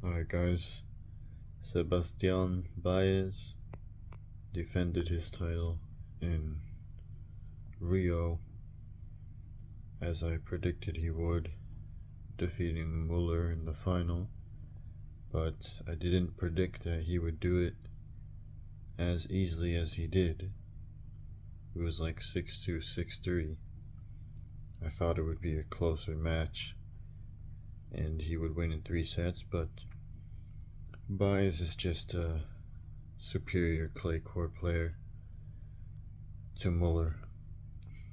Alright, guys. Sebastian Baez defended his title in Rio as I predicted he would, defeating Muller in the final. But I didn't predict that he would do it as easily as he did. It was like 6-2, 6-3. I thought it would be a closer match and he would win in 3 sets, but Baez is just a superior clay court player to Muller,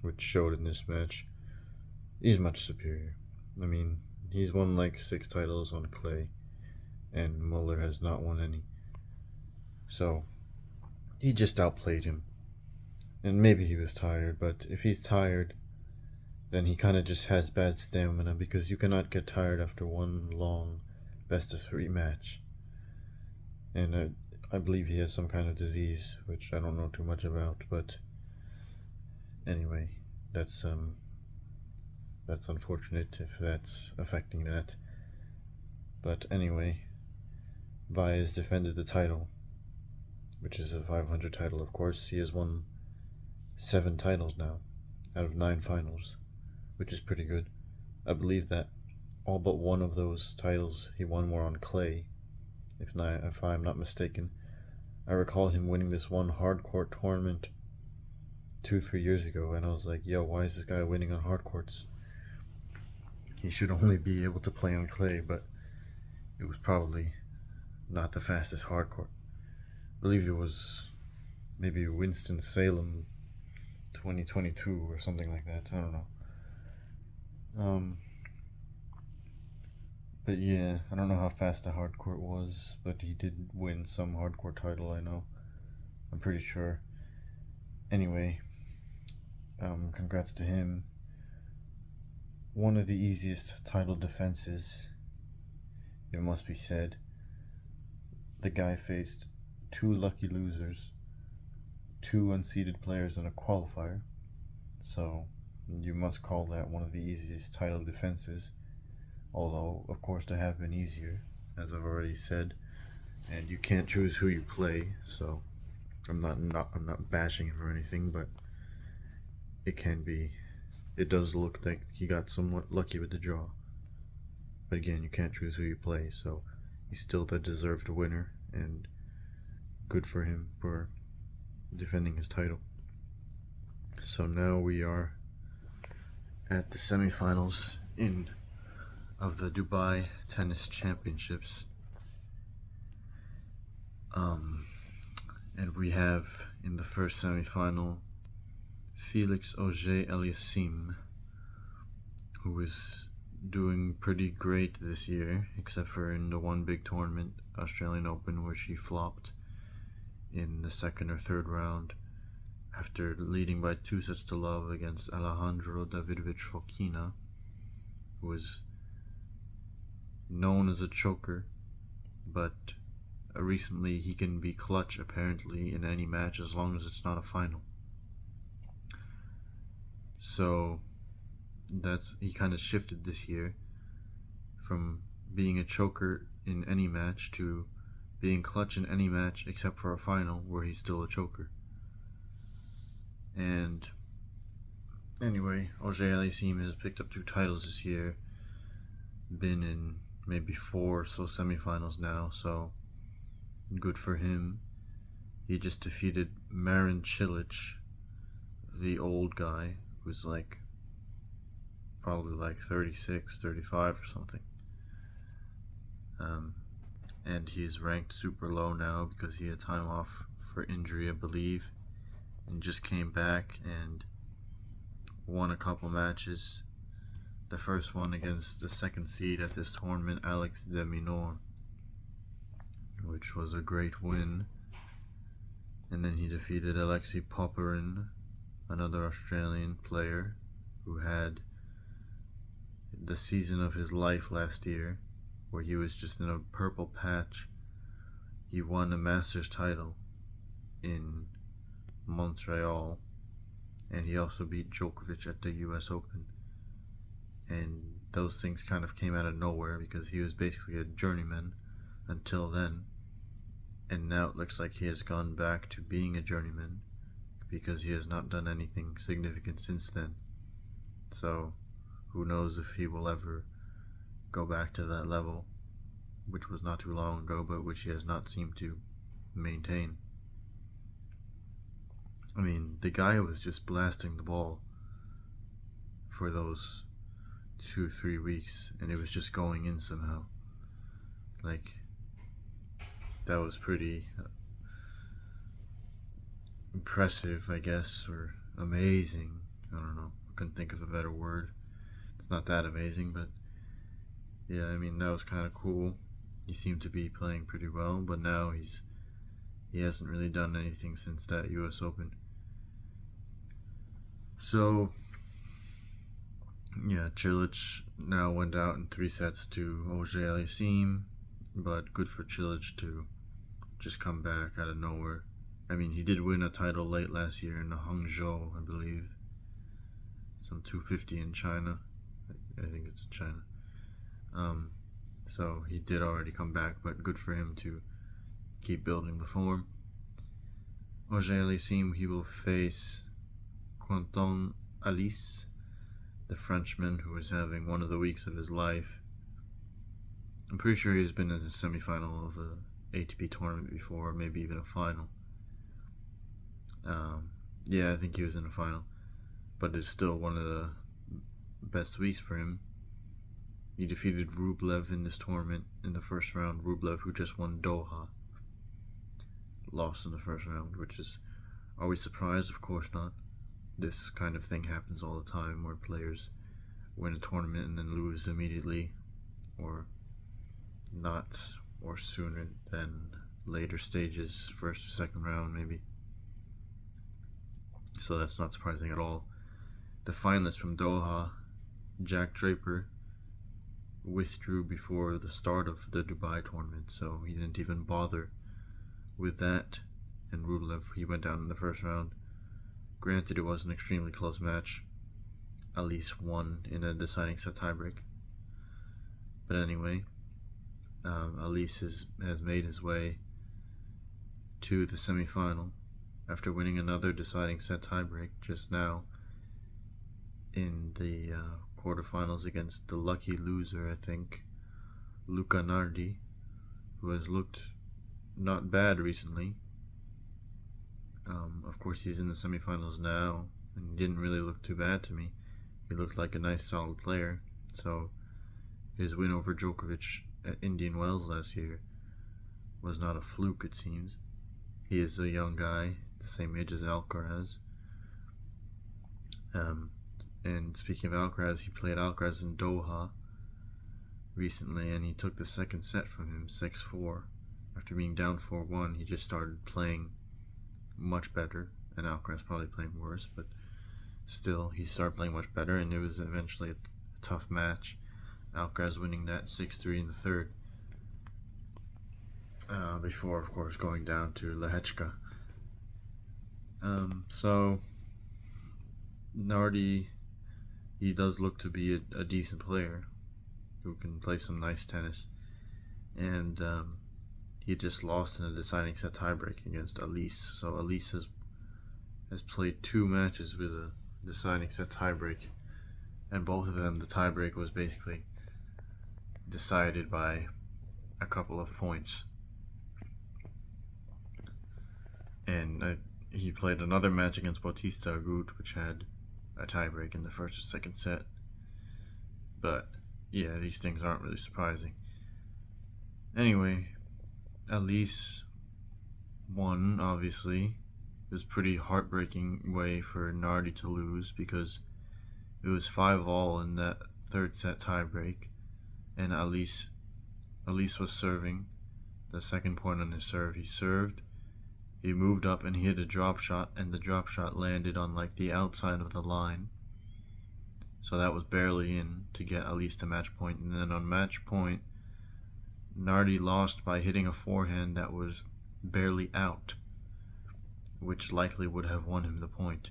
which showed in this match. He's much superior. I mean, he's won like 6 titles on clay, and Muller has not won any. So, he just outplayed him. And maybe he was tired, but if he's tired, then he kind of just has bad stamina, because you cannot get tired after one long best-of-3 match. And I believe he has some kind of disease, which I don't know too much about, but anyway, that's unfortunate if that's affecting that. But anyway, Baez defended the title, which is a 500 title, of course. He has won 7 titles now out of 9 finals, which is pretty good. I believe that all but one of those titles he won were on clay, if I'm not mistaken. I recall him winning this one hard court tournament 2-3 years ago, and I was like, yo, why is this guy winning on hard courts? He should only be able to play on clay, but it was probably not the fastest hard court. I believe it was maybe Winston-Salem 2022 or something like that. I don't know. But yeah, I don't know how fast the hard court was, but he did win some hard court title, I know. I'm pretty sure. Anyway, congrats to him. One of the easiest title defenses, it must be said. The guy faced 2 lucky losers, 2 unseeded players, and a qualifier. So you must call that one of the easiest title defenses. Although, of course, there have been easier, as I've already said, and you can't choose who you play. So I'm not bashing him or anything, but it does look like he got somewhat lucky with the draw. But again, you can't choose who you play, so he's still the deserved winner, and good for him for defending his title. So now we are at the semifinals of the Dubai Tennis Championships. And we have in the first semifinal Felix Auger-Aliassime, who is doing pretty great this year, except for in the one big tournament, Australian Open, where she flopped in the second or third round after leading by 2-0 against Alejandro Davidovich Fokina, who was known as a choker, but recently he can be clutch apparently in any match as long as it's not a final. So he kind of shifted this year from being a choker in any match to being clutch in any match except for a final where he's still a choker. And anyway, Auger-Aliassime has picked up 2 titles this year, been in maybe 4 or so semifinals now, so good for him. He just defeated Marin Cilic, the old guy, who's probably like 36, 35 or something. And he's ranked super low now because he had time off for injury, I believe, and just came back and won a couple matches. The first one against the second seed at this tournament, Alex de Minaur, which was a great win. And then he defeated Alexei Popyrin, another Australian player who had the season of his life last year, where he was just in a purple patch. He won a Masters title in Montreal, and he also beat Djokovic at the US Open. And those things kind of came out of nowhere because he was basically a journeyman until then, and now it looks like he has gone back to being a journeyman because he has not done anything significant since then. So, who knows if he will ever go back to that level, which was not too long ago, but which he has not seemed to maintain. I mean, the guy was just blasting the ball for those 2-3 weeks, and it was just going in somehow. Like, that was pretty impressive, I guess, or amazing. I don't know. I couldn't think of a better word. It's not that amazing, but yeah, I mean, that was kind of cool. He seemed to be playing pretty well, but now he hasn't really done anything since that US Open. So, yeah, Cilic now went out in 3 sets to Auger-Aliassime, but good for Cilic to just come back out of nowhere. I mean, he did win a title late last year in Hangzhou, I believe. Some 250 in China. I think it's China. So he did already come back, but good for him to keep building the form. Auger-Aliassime, he will face Quentin Alice, the Frenchman who is having one of the weeks of his life. I'm pretty sure he's been in the semifinal of a ATP tournament before, maybe even a final. Yeah, I think he was in a final, but it's still one of the best weeks for him. He defeated Rublev in this tournament in the first round. Rublev, who just won Doha, lost in the first round, which is, are we surprised? Of course not. This kind of thing happens all the time where players win a tournament and then lose immediately, or not, or sooner than later stages, first or second round maybe. So that's not surprising at all. The finalist from Doha, Jack Draper, withdrew before the start of the Dubai tournament, so he didn't even bother with that. And Rublev, he went down in the first round. Granted, it was an extremely close match. Alice won in a deciding set tiebreak. But anyway, Alice has made his way to the semifinal after winning another deciding set tiebreak just now in the quarterfinals against the lucky loser, I think, Luca Nardi, who has looked not bad recently. Of course, he's in the semifinals now, and he didn't really look too bad to me. He looked like a nice, solid player. So his win over Djokovic at Indian Wells last year was not a fluke, it seems. He is a young guy, the same age as Alcaraz. And speaking of Alcaraz, he played Alcaraz in Doha recently, and he took the second set from him, 6-4. After being down 4-1, he just started playing much better, and Alcaraz probably playing worse, but still, he started playing much better, and it was eventually a tough match. Alcaraz winning that 6-3 in the third, before, of course, going down to Lehechka. So, Nardi, he does look to be a decent player who can play some nice tennis, and he just lost in a deciding set tiebreak against Alice. So Alice has played 2 matches with a deciding set tiebreak, and both of them the tiebreak was basically decided by a couple of points. And he played another match against Bautista Agut, which had a tiebreak in the first or second set. But yeah, these things aren't really surprising. Anyway, Alice won, obviously. It was a pretty heartbreaking way for Nardi to lose because it was 5-all in that third set tiebreak, and Alice was serving. The second point on his serve, he served, he moved up and he hit a drop shot, and the drop shot landed on like the outside of the line. So that was barely in to get Alice to match point. And then on match point, Nardi lost by hitting a forehand that was barely out, which likely would have won him the point.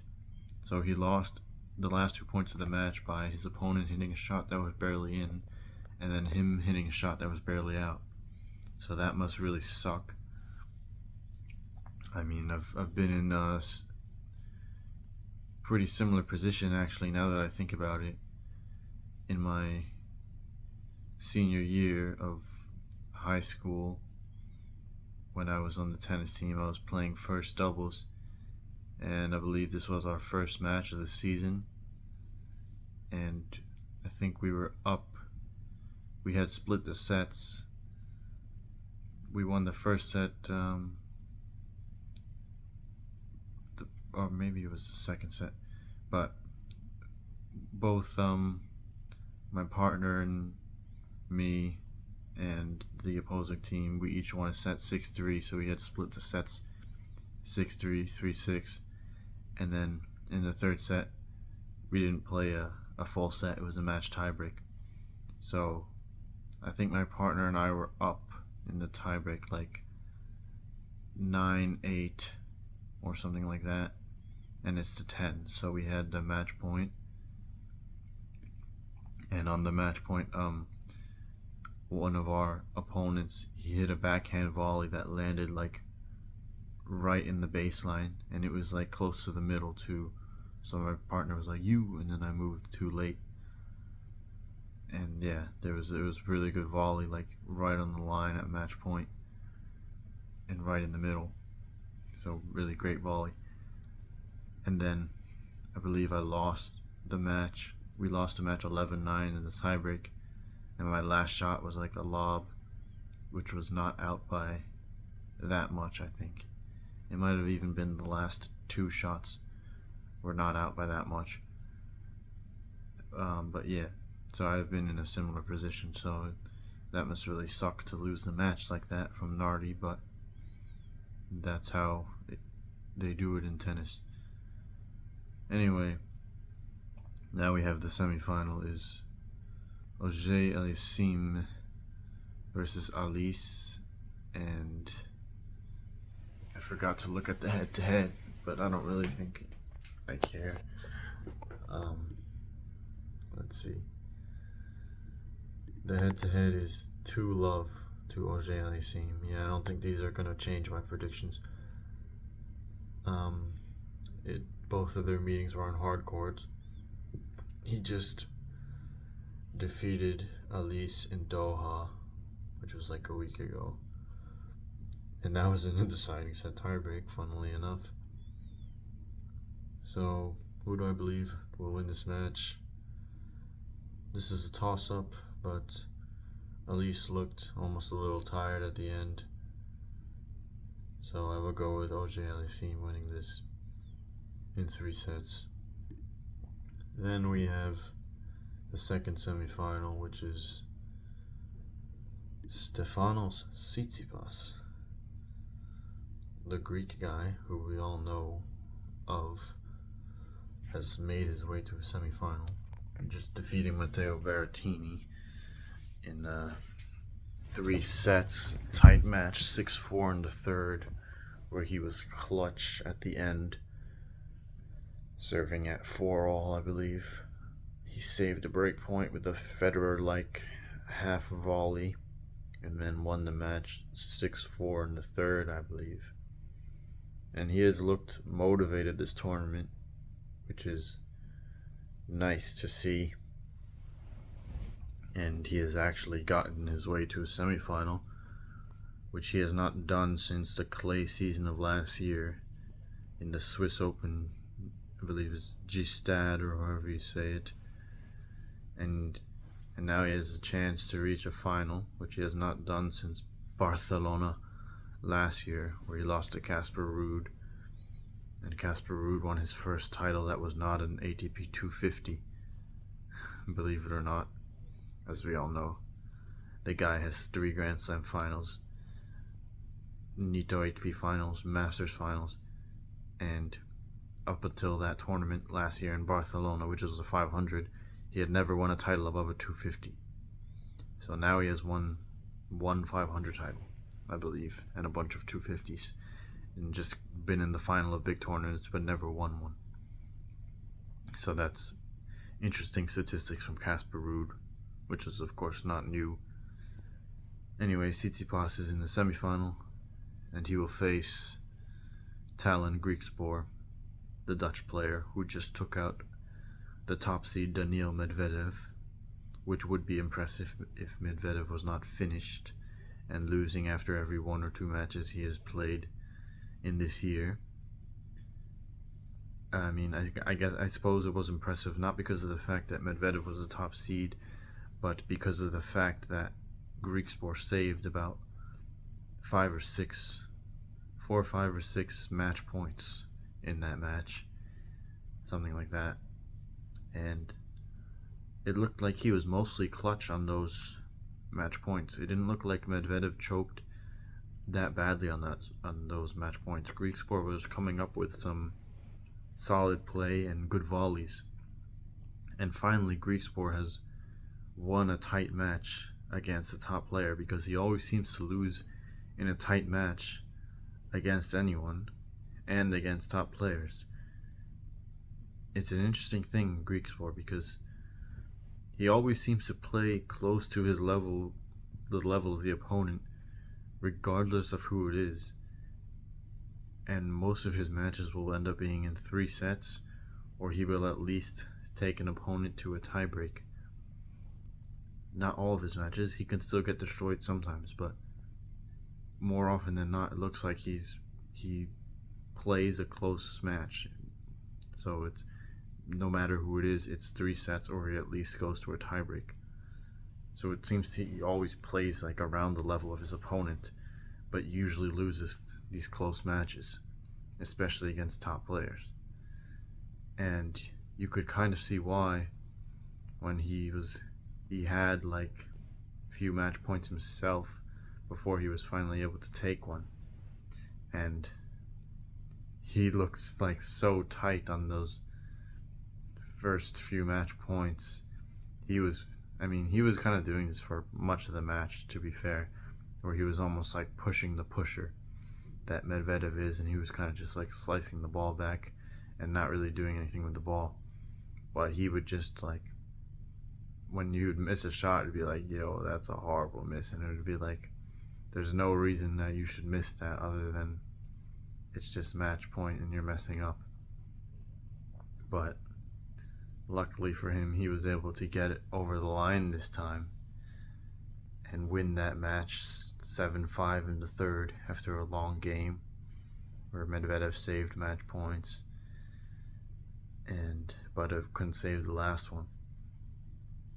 So he lost the last 2 points of the match by his opponent hitting a shot that was barely in, and then him hitting a shot that was barely out. So that must really suck. I mean, I've been in a pretty similar position actually, now that I think about it. In my senior year of high school, when I was on the tennis team, I was playing first doubles, and I believe this was our first match of the season. And I think we were up. We had split the sets. We won the first set, or maybe it was the second set, but both my partner and me and the opposing team, we each won a set 6-3, so we had split the sets 6-3, 3-6, and then in the third set we didn't play a full set. It was a match tiebreak. So I think my partner and I were up in the tiebreak like 9-8 or something like that, and it's to 10. So we had the match point, and on the match point, one of our opponents, he hit a backhand volley that landed like right in the baseline, and it was like close to the middle too. So my partner was like, "You," and then I moved too late. And yeah, it was a really good volley, like right on the line at match point and right in the middle. So really great volley. And then I believe I lost the match. We lost the match 11-9 in the tiebreak, and my last shot was like a lob, which was not out by that much. I think it might have even been the last two shots were not out by that much. But yeah, so I've been in a similar position, so that must really suck to lose the match like that from Nardi, but that's how they do it in tennis. Anyway, now we have the semifinal is Auger Aliassime versus Alice, and I forgot to look at the head-to-head, but I don't really think I care. Let's see. The head-to-head is 2-love to Auger Aliassime. Yeah, I don't think these are gonna change my predictions. Both of their meetings were on hard courts. He just defeated Alice in Doha, which was like a week ago, and that was in a deciding set tiebreak, funnily enough. So who do I believe will win this match? This is a toss-up, but Alice looked almost a little tired at the end, so I will go with Auger Aliassime winning this in 3 sets. Then we have the second semifinal, which is Stefanos Tsitsipas, the Greek guy who we all know of, has made his way to a semifinal, just defeating Matteo Berrettini in 3 sets, tight match, 6-4 in the third, where he was clutch at the end, serving at 4-all, I believe. He saved a break point with a Federer-like half volley, and then won the match 6-4 in the third, I believe. And he has looked motivated this tournament, which is nice to see. And he has actually gotten his way to a semifinal, which he has not done since the clay season of last year in the Swiss Open. I believe it's Gstad, or however you say it. And now he has a chance to reach a final, which he has not done since Barcelona last year, where he lost to Casper Ruud. And Casper Ruud won his first title that was not an ATP 250, believe it or not. As we all know, the guy has 3 Grand Slam finals, Nito ATP finals, Masters finals, and up until that tournament last year in Barcelona, which was a 500, he had never won a title above a 250. So now he has won one 500 title, I believe, and a bunch of 250s, and just been in the final of big tournaments but never won one. So that's interesting statistics from Casper Ruud, which is of course not new. Anyway, Tsitsipas is in the semifinal, and he will face Talon Griekspoor, the Dutch player who just took out the top seed Daniil Medvedev, which would be impressive if Medvedev was not finished and losing after every 1 or 2 matches he has played in this year. I mean, I suppose it was impressive not because of the fact that Medvedev was a top seed, but because of the fact that Griekspoor saved about 4 or 5 or 6 match points in that match, something like that, and it looked like he was mostly clutch on those match points. It didn't look like Medvedev choked that badly on those match points. Griekspoor was coming up with some solid play and good volleys, and finally Griekspoor has won a tight match against a top player, because he always seems to lose in a tight match against anyone and against top players. It's an interesting thing, Griekspoor, because he always seems to play close to his level, the level of the opponent, regardless of who it is. And most of his matches will end up being in 3 sets, or he will at least take an opponent to a tiebreak. Not all of his matches, he can still get destroyed sometimes, but more often than not, it looks like he plays a close match. So it's no matter who it is, it's 3 sets, or he at least goes to a tiebreak. So it seems he always plays like around the level of his opponent, but usually loses these close matches, especially against top players. And you could kind of see why when he had like a few match points himself before he was finally able to take one. And he looks like so tight on those first few match points. He was kind of doing this for much of the match, to be fair, where he was almost like pushing the pusher that Medvedev is, and he was kind of just like slicing the ball back and not really doing anything with the ball. But he would just like, when you would miss a shot, it'd be like, yo, that's a horrible miss, and it would be like, there's no reason that you should miss that other than it's just match point and you're messing up. But luckily for him, he was able to get it over the line this time and win that match 7-5 in the third after a long game where Medvedev saved match points, but couldn't save the last one.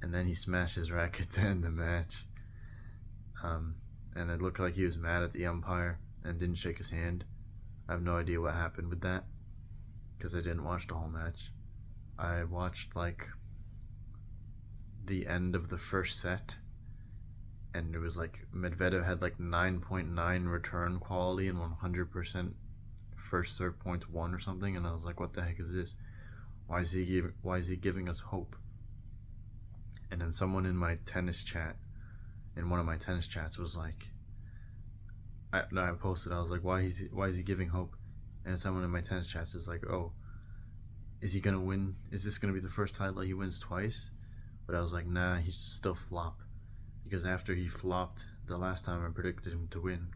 And then he smashed his racket to end the match. And it looked like he was mad at the umpire and didn't shake his hand. I have no idea what happened with that, because I didn't watch the whole match. I watched like the end of the first set, and it was like Medvedev had like 9.9 return quality and 100% first serve points won or something, and I was like, what the heck is this? Why is he giving us hope? And then someone in my tennis chat, in one of my tennis chats, was like, I posted, I was like, why is he giving hope? And someone in my tennis chats is like, oh, is he gonna win? Is this gonna be the first title he wins twice? But I was like, nah, he should still flop, because after he flopped the last time I predicted him to win,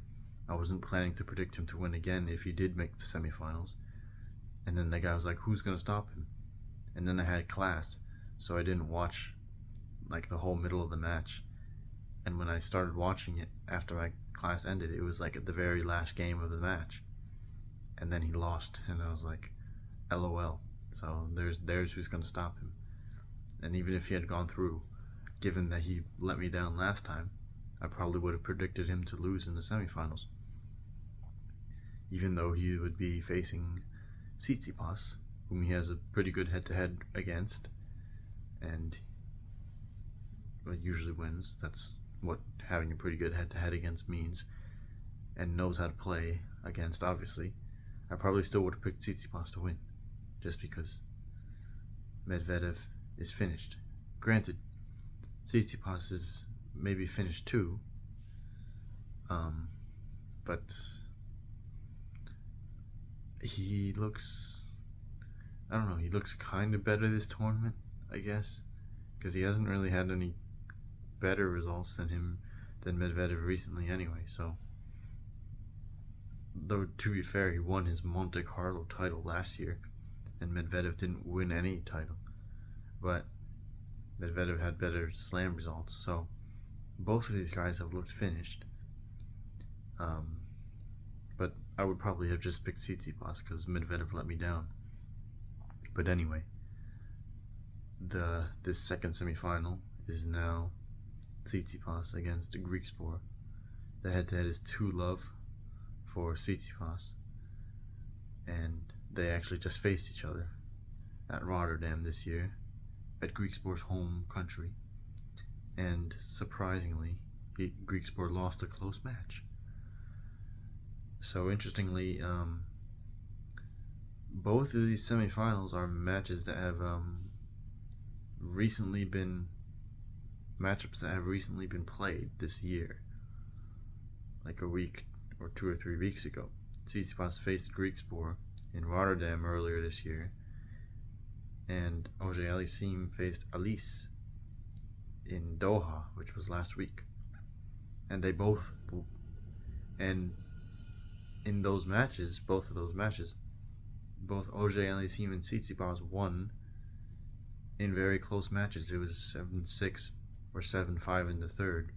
I wasn't planning to predict him to win again if he did make the semifinals. And then the guy was like, who's gonna stop him? And then I had class, so I didn't watch like the whole middle of the match. And when I started watching it after my class ended, it was like at the very last game of the match, and then he lost, and I was like, LOL. So there's who's gonna stop him. And even if he had gone through, given that he let me down last time, I probably would have predicted him to lose in the semifinals, even though he would be facing Tsitsipas, whom he has a pretty good head-to-head against, and usually wins. That's what having a pretty good head-to-head against means, and knows how to play against, obviously. I probably still would have picked Tsitsipas to win, just because Medvedev is finished. Granted, Tsitsipas is maybe finished too, but he looks, I don't know, he looks kind of better this tournament, I guess, because he hasn't really had any better results than than Medvedev recently anyway, so. Though, to be fair, he won his Monte Carlo title last year, and Medvedev didn't win any title. But Medvedev had better slam results, so both of these guys have looked finished. But I would probably have just picked Tsitsipas because Medvedev let me down. But anyway, this second semifinal is now Tsitsipas against Griekspoor. The head-to-head is 2-love for Tsitsipas, and they actually just faced each other at Rotterdam this year, at Griekspoor's home country, and surprisingly, Griekspoor lost a close match. So interestingly, both of these semifinals are matches that have recently been matchups that have recently been played this year, like a week or 2 or 3 weeks ago. Tsitsipas faced Griekspoor in Rotterdam earlier this year, and Auger-Aliassime faced Alice in Doha, which was last week. And in those matches, both Auger-Aliassime and Tsitsipas won in very close matches. It was 7-6 or 7-5 in the third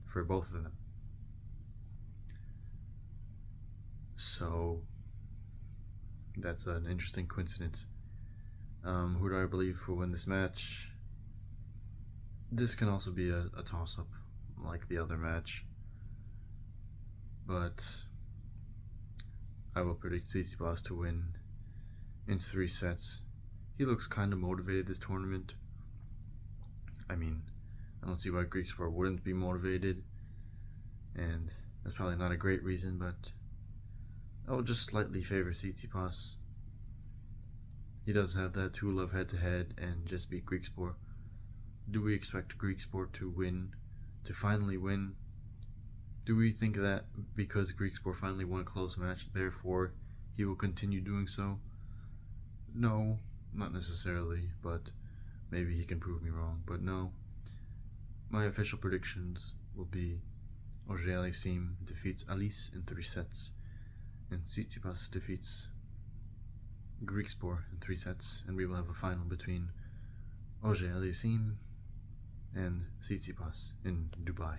for both of them. So that's an interesting coincidence. Who do I believe will win this match? This can also be a toss-up, like the other match. But I will predict Tsitsipas to win in 3 sets. He looks kind of motivated this tournament. I mean, I don't see why Griekspoor wouldn't be motivated, and that's probably not a great reason, but I will just slightly favor Tsitsipas. He does have that 2-love head-to-head and just beat Griekspoor. Do we expect Griekspoor to finally win? Do we think that because Griekspoor finally won a close match, therefore he will continue doing so? No, not necessarily, but maybe he can prove me wrong. But no, my official predictions will be Auger-Aliassime defeats Alice in 3 sets, and Tsitsipas defeats Griekspoor in 3 sets, and we will have a final between Auger-Aliassime and Tsitsipas in Dubai.